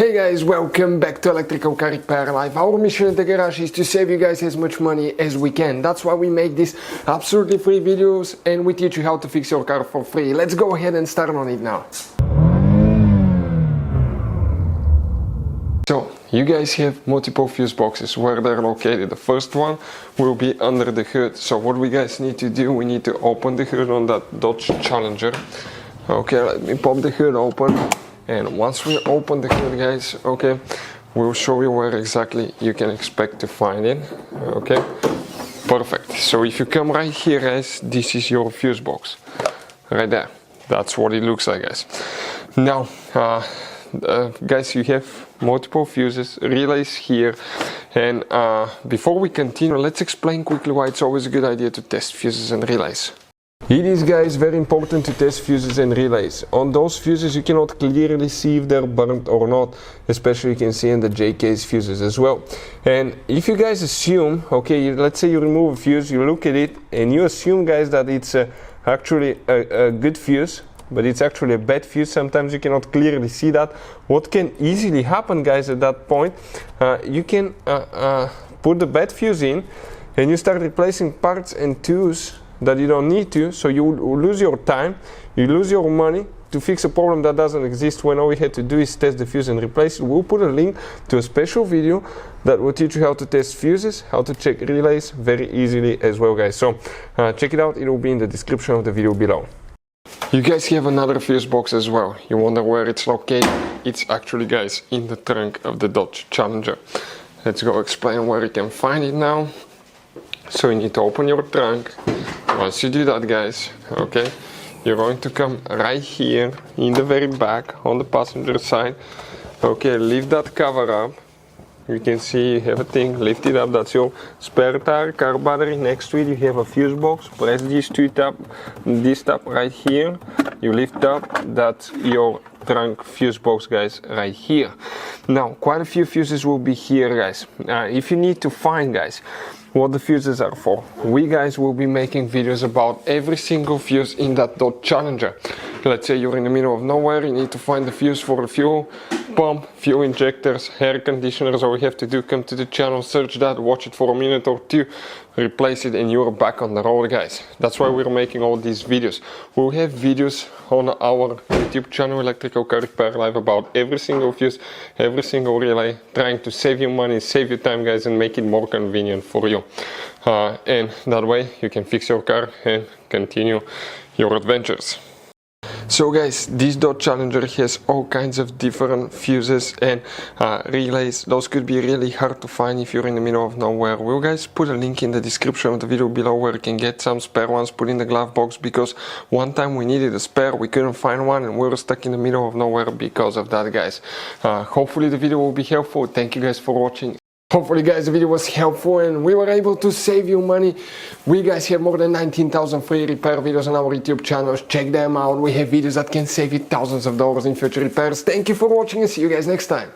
Hey guys, welcome back to Electrical Car Repair Live. Our mission at the garage is to save you guys as much money as we can. That's why we make these absolutely free videos and we teach you how to fix your car for free. Let's go ahead and start on it now. So, you guys have multiple fuse boxes where they're located. The first one will be under the hood. So what we guys need to do, we need to open the hood on that Dodge Challenger. Okay, let me pop the hood open. And once we open the hood, guys, okay, we'll show you where exactly you can expect to find it. Okay, perfect. So if you come right here, guys, this is your fuse box right there. That's what it looks like, guys. Now guys, you have multiple fuses, relays here, and before we continue, let's explain quickly why it's always a good idea to test fuses and relays. It is, guys, very important to test fuses and relays. On those fuses you cannot clearly see if they're burnt or not, especially you can see in the J-case fuses as well. And if you guys assume, okay, let's say you remove a fuse, you look at it and you assume, guys, that it's actually a good fuse, but it's actually a bad fuse. Sometimes you cannot clearly see that. What can easily happen, guys, at that point, you can put the bad fuse in and you start replacing parts and tools that you don't need to, so you lose your time, you lose your money to fix a problem that doesn't exist, when all we had to do is test the fuse and replace it. We'll put a link to a special video that will teach you how to test fuses, how to check relays very easily as well, guys. So check it out, it will be in the description of the video below. You guys have another fuse box as well. You wonder where it's located? It's actually, guys, in the trunk of the Dodge Challenger. Let's go explain where you can find it now. So you need to open your trunk. Once you do that, guys, okay, you're going to come right here in the very back on the passenger side. Okay, lift that cover up. You can see you have a thing, lift it up, that's your spare tire, car battery. Next to it you have a fuse box. Press these two tab, this tab right here. You lift up, that's your trunk fuse box, guys, right here. Now, quite a few fuses will be here, guys. If you need to find, guys, what the fuses are for, we guys will be making videos about every single fuse in that Dodge Challenger. Let's say you're in the middle of nowhere, you need to find the fuse for the fuel pump, fuel injectors, air conditioners. All you have to do, come to the channel, search that, watch it for a minute or two, replace it, and you're back on the road, guys. That's why we're making all these videos. We'll have videos on our YouTube channel, Electrical Car Repair Live, about every single fuse, every single relay, trying to save you money, save you time, guys, and make it more convenient for you. And that way you can fix your car and continue your adventures. So, guys, this Dodge Challenger has all kinds of different fuses and relays. Those could be really hard to find if you're in the middle of nowhere. We'll, guys, put a link in the description of the video below where you can get some spare ones, put in the glove box, because one time we needed a spare, we couldn't find one, and we were stuck in the middle of nowhere because of that, guys. Hopefully the video will be helpful. Thank you guys for watching. Hopefully, guys, the video was helpful and we were able to save you money. We guys have more than 19,000 free repair videos on our YouTube channels. Check them out. We have videos that can save you thousands of dollars in future repairs. Thank you for watching and see you guys next time.